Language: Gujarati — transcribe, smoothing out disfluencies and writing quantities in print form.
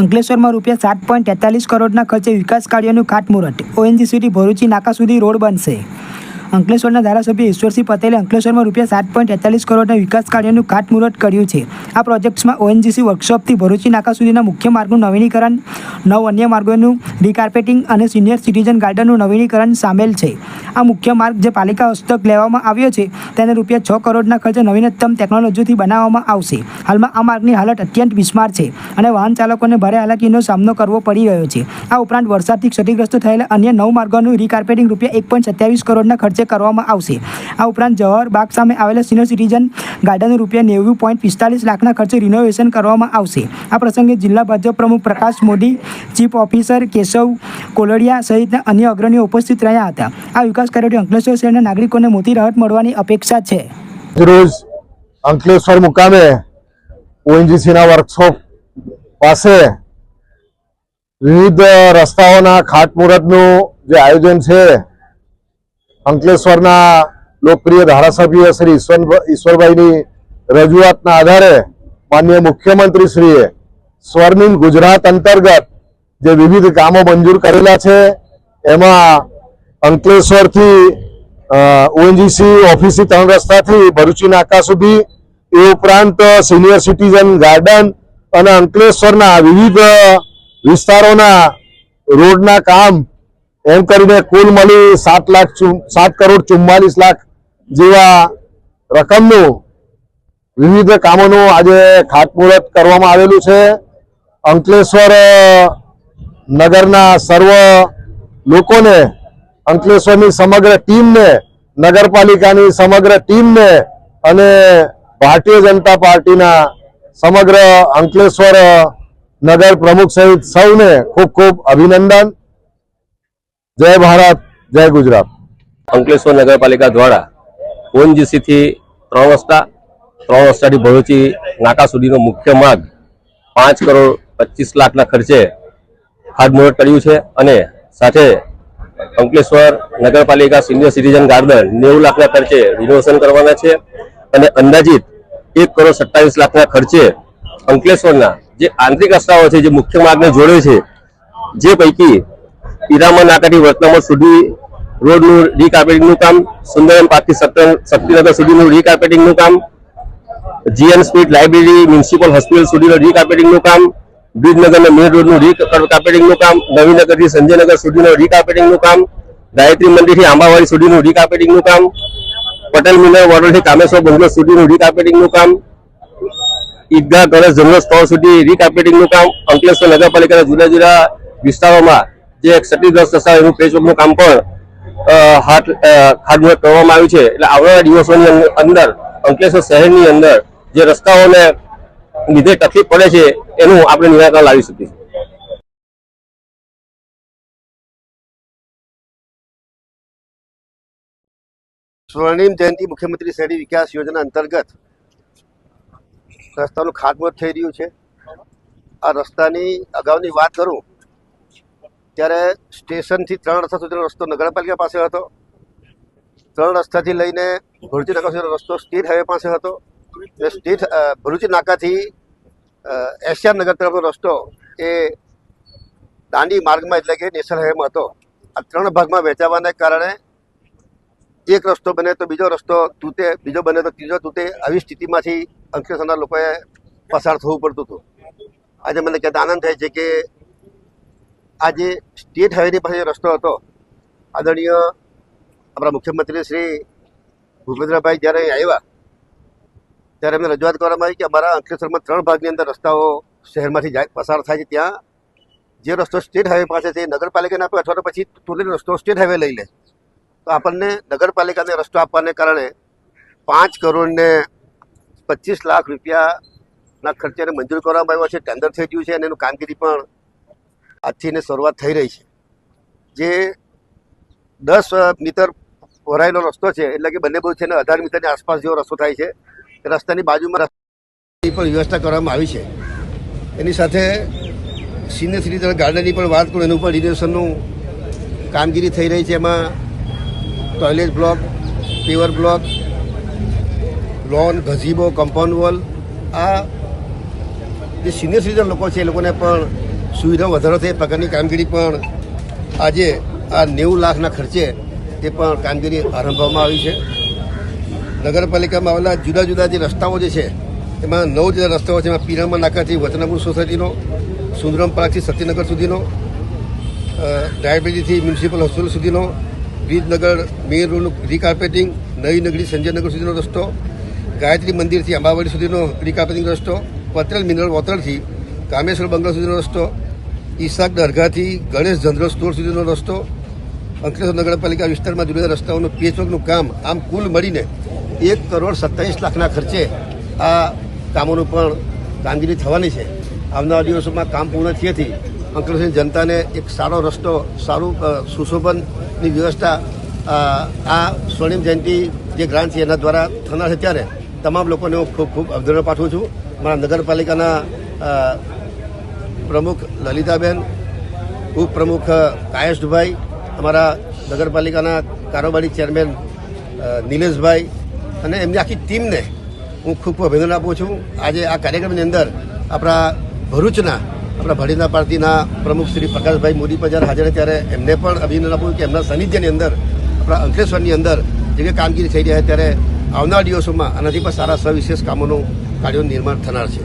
અંકલેશ્વરમાં રૂપિયા 7.43 કરોડના ખર્ચે વિકાસ કાર્યોનું ખાતમુહૂર્ત. ઓએનજીસીથી ભરૂચી નાકા સુધી રોડ બનશે. અંકલેશ્વરના ધારાસભ્ય ઈશ્વરસિંહ પટેલે અંકલેશ્વરમાં રૂપિયા 7.43 કરોડના વિકાસ કાર્યોનું ખાતમુહૂર્ત કર્યું છે. આ પ્રોજેક્ટ્સમાં ઓએનજીસી વર્કશોપથી ભરૂચી નાકા સુધીના મુખ્ય માર્ગનું નવીનીકરણ, 9 અન્ય માર્ગોનું રીકાર્પેટિંગ અને સિનિયર સિટીઝન ગાર્ડનનું નવીનીકરણ સામેલ છે. આ મુખ્ય માર્ગ જે પાલિકા હસ્તક લેવામાં આવ્યો છે તેને રૂપિયા 6 કરોડના ખર્ચે નવીનતમ ટેકનોલોજીથી બનાવવામાં આવશે. હાલમાં આ માર્ગની હાલત અત્યંત બિસ્માર છે અને વાહન ચાલકોને ભારે હાલાકીનો સામનો કરવો પડી રહ્યો છે. આ ઉપરાંત વરસાદથી ક્ષતિગ્રસ્ત થયેલા અન્ય 9 માર્ગોનું રીકાર્પેટિંગ રૂપિયા 1.27 કરોડના ખર્ચે કરવામાં આવશે. આ ઉપરાંત જવાહર બાગ સામે આવેલા સિનિયર સિટીઝન ગાર્ડનનું રૂપિયા 90.45 લાખના ખર્ચે રિનોવેશન કરવામાં આવશે. આ પ્રસંગે જિલ્લા ભાજપ પ્રમુખ પ્રકાશ મોદી, ચીફ ઓફિસર કેશવ કોલડિયા સહિતના અન્ય અગ્રણીઓ ઉપસ્થિત રહ્યા હતા. આ વિકાસ કાર્યોથી અંકલેશ્વર શહેરના નાગરિકોને મોટી રાહત મળવાની અપેક્ષા છે. રોજ અંકલેશ્વર મુકામે ઓએનજીસીના વર્કશોપ પાસે વિવિધ રસ્તાઓના ખાતમુહૂર્તનું જે આયોજન છે, અંકલેશ્વરના લોકપ્રિય ધારાસભ્ય શ્રી ઈશ્વરભાઈની રજૂઆતના આધારે માનનીય મુખ્યમંત્રીશ્રીએ સ્વર્ણિમ ગુજરાત અંતર્ગત જે વિવિધ કામો મંજૂર કરેલા છે એમાં અંકલેશ્વરથી ઓએનજીસી ઓફિસથી 3 રસ્તાથી ભરૂચી નાકા સુધી, એ ઉપરાંત સિનિયર સિટીઝન ગાર્ડન અને અંકલેશ્વરના વિવિધ વિસ્તારોના રોડના કામ એમ કરીને કુલ મળી 7,44,00,00 જેવા રકમનું વિવિધ કામોનું આજે ખાતમુહૂર્ત કરવામાં આવેલું છે. અંકલેશ્વર નગરના સર્વ લોકોને, અંકલેશ્વરની સમગ્ર ટીમને, નગરપાલિકાની સમગ્ર ટીમને અને ભારતીય જનતા પાર્ટીના સમગ્ર અંકલેશ્વર નગર પ્રમુખ સહિત સૌને ખૂબ ખૂબ અભિનંદન. જય ભારત, જય ગુજરાત. અંકલેશ્વર નગરપાલિકા દ્વારા ઓએનજીસીથી 3 રસ્તાથી ભરૂચી નાકા સુધીનો મુખ્ય માર્ગ 5,25,00,000ના ખર્ચે ખાતમુહૂર્ત કર્યું છે અને સાથે અંકલેશ્વર નગરપાલિકા સિનિયર સિટીઝન ગાર્ડન 90 લાખના ખર્ચે રિનોવેશન કરવાના છે અને અંદાજિત 1,27,00,000ના ખર્ચે અંકલેશ્વરના જે આંતરિક રસ્તાઓ છે, જે મુખ્ય માર્ગને જોડે છે, જે પૈકી ઈરામા નાકાથી વર્તનગર સુધી રોડનું રીકાર્પેટિંગનું કામ, સુંદરમ પાર્કથી શક્તિનગર સુધીનું રીકાર્પેટિંગનું કામ, જીએન સ્પીડ લાઇબ્રેરી મ્યુનિસિપલ હોસ્પિટલ સુધીનું રીકાર્પેટિંગનું કામ, બ્રિજનગરના મેઇન રોડનું રીકાર્પેટિંગનું કામ, નવીનગરથી સંજયનગર સુધીનું રીકાર્પેટિંગનું કામ, ગાયત્રી મંદિરથી આંબાવાડી સુધીનું રીકાર્પેટિંગનું કામ, પટેલ મિનર વોર્ડથી કામેશ્વર બંગલો સુધીનું રીકાર્પેટિંગનું કામ, ઈદગાહ ગણેશ જનરલ સ્ટોર સુધી રીકાર્પેટિંગનું કામ, અંકલેશ્વર નગરપાલિકાના જુદા જુદા વિસ્તારોમાં જે ક્ષતિગ્રસ્ત હતા એનું પેચવર્કનું કામ પણ ખાતમુહૂર્ત કરવામાં આવ્યું છે. એટલે આવનારા દિવસોની અંદર અંકલેશ્વર શહેરની અંદર જે રસ્તાઓને લીધે તકલીફ પડે છે એનું આપણે નિરાકરણ લાવી શકીશું. સ્વર્ણિમ જયંતિ મુખ્યમંત્રી શહેરી વિકાસ યોજના અંતર્ગત રસ્તાનું ખાતમુહૂર્ત થઈ રહ્યું છે. આ રસ્તાની અગાઉની વાત કરું ત્યારે સ્ટેશનથી 3 રસ્તા સુધીનો રસ્તો નગરપાલિકા પાસે હતો. 3 રસ્તાથી લઈને ભરૂચી નાકા સુધીનો રસ્તો સ્ટેટ હાઈવે પાસે હતો. ભરૂચી નાકાથી એશિયાન નગર તરફનો રસ્તો એ દાંડી માર્ગમાં એટલે કે નેશનલ હાઈવેમાં હતો. આ 3 ભાગમાં વહેંચાવાને કારણે એક રસ્તો બને તો બીજો રસ્તો તૂટે, બીજો બને તો ત્રીજો તૂટે, આવી સ્થિતિમાંથી અંકલેશ્વરના લોકોએ પસાર થવું પડતું હતું. આજે મને કહેતા આનંદ થાય છે કે આજે સ્ટેટ હાઈવેની પાસે રસ્તો હતો, આદરણીય આપણા મુખ્યમંત્રી શ્રી ભૂપેન્દ્રભાઈ જ્યારે આવ્યા ત્યારે એમને રજૂઆત કરવામાં આવી કે અમારા અંકલેશ્વરમાં 3 ભાગની અંદર રસ્તાઓ શહેરમાંથી પસાર થાય છે. ત્યાં જે રસ્તો સ્ટેટ હાઈવે પાસે છે નગરપાલિકાને આપે અથવા તો પછી ટોટલી રસ્તો સ્ટેટ હાઈવે લઈ લે. તો આપણને નગરપાલિકાને રસ્તો આપવાને કારણે 5,25,00,000 રૂપિયાના ખર્ચેને મંજૂર કરવામાં આવ્યો છે. ટેન્ડર થઈ ગયું છે અને એનું કામગીરી પણ આજથી એને શરૂઆત થઈ રહી છે. જે 10 મીટર પહોળાઈનો રસ્તો છે એટલે કે બંને બાજુ છે ને 18 મીટરની આસપાસ જેવો રસ્તો થાય છે. રસ્તાની બાજુમાં રસ્તાની પણ વ્યવસ્થા કરવામાં આવી છે. એની સાથે સિનિયર સિટીઝન ગાર્ડનની પણ વાત કરું, એનું પણ રિનોવેશનનું કામગીરી થઈ રહી છે. એમાં toilet block, paver block, loan, gazebo, compound wall, આ જે સિનિયર સિટીઝન લોકો છે એ લોકોને પણ સુવિધા વધારો થાય એ પ્રકારની કામગીરી પણ આજે આ 90 લાખના ખર્ચે એ પણ કામગીરી આરંભવામાં આવી છે. નગરપાલિકામાં આવેલા જુદા જુદા જે રસ્તાઓ જે છે એમાં 9 જેટલા રસ્તાઓ છે. એમાં પીરામણ નાકાથી વતનાપુર સોસાયટીનો, સુંદરમ પાર્કથી સત્યનગર સુધીનો, ડાયાબિટીથી મ્યુનિસિપલ હોસ્પિટલ સુધીનો, બ્રિજનગર મેઇન રોડનું રીકાર્પેટિંગ, નવી નગરી સંજયનગર સુધીનો રસ્તો, ગાયત્રી મંદિરથી અંબાવાડી સુધીનો રીકાર્પેટિંગ રસ્તો, પટેલ મિનરલ વોટરથી કામેશ્વર બંગલા સુધીનો રસ્તો, ઈસાક દરગાહથી ગણેશ જનરલ સ્ટોર સુધીનો રસ્તો, અંકલેશ્વર નગરપાલિકા વિસ્તારમાં જુદા જુદા રસ્તાઓનું પેચવર્કનું કામ, આમ કુલ મળીને 1,27,00,000ના ખર્ચે આ કામોનું પણ કામગીરી થવાની છે. આવનારા દિવસોમાં કામ પૂર્ણ થયેથી અંકલેશ્વરની જનતાને એક સારો રસ્તો, સારું સુશોભનની વ્યવસ્થા આ સ્વર્ણિમ જયંતિ જે ગ્રાન્ટ છે એના દ્વારા થનાર છે. ત્યારે તમામ લોકોને હું ખૂબ ખૂબ અભિનંદન પાઠવું છું. મારા નગરપાલિકાના પ્રમુખ લલિતાબેન, ઉપપ્રમુખ કાયેશભાઈ, અમારા નગરપાલિકાના કારોબારી ચેરમેન નિલેશભાઈ અને એમની આખી ટીમને હું ખૂબ ખૂબ અભિનંદન આપું છું. આજે આ કાર્યક્રમની અંદર આપણા ભરૂચના આપણા ભાડીના પાર્ટીના પ્રમુખ શ્રી પ્રકાશભાઈ મોદી પણ જ્યારે હાજર ત્યારે એમને પણ અભિનંદન આપું કે એમના સાનિધ્યની અંદર આપણા અંકલેશ્વરની અંદર જે કંઈ કામગીરી થઈ રહી છે ત્યારે આવનારા દિવસોમાં આનાથી પણ સારા સવિશેષ કામોનું કાર્યોનું નિર્માણ થનાર છે.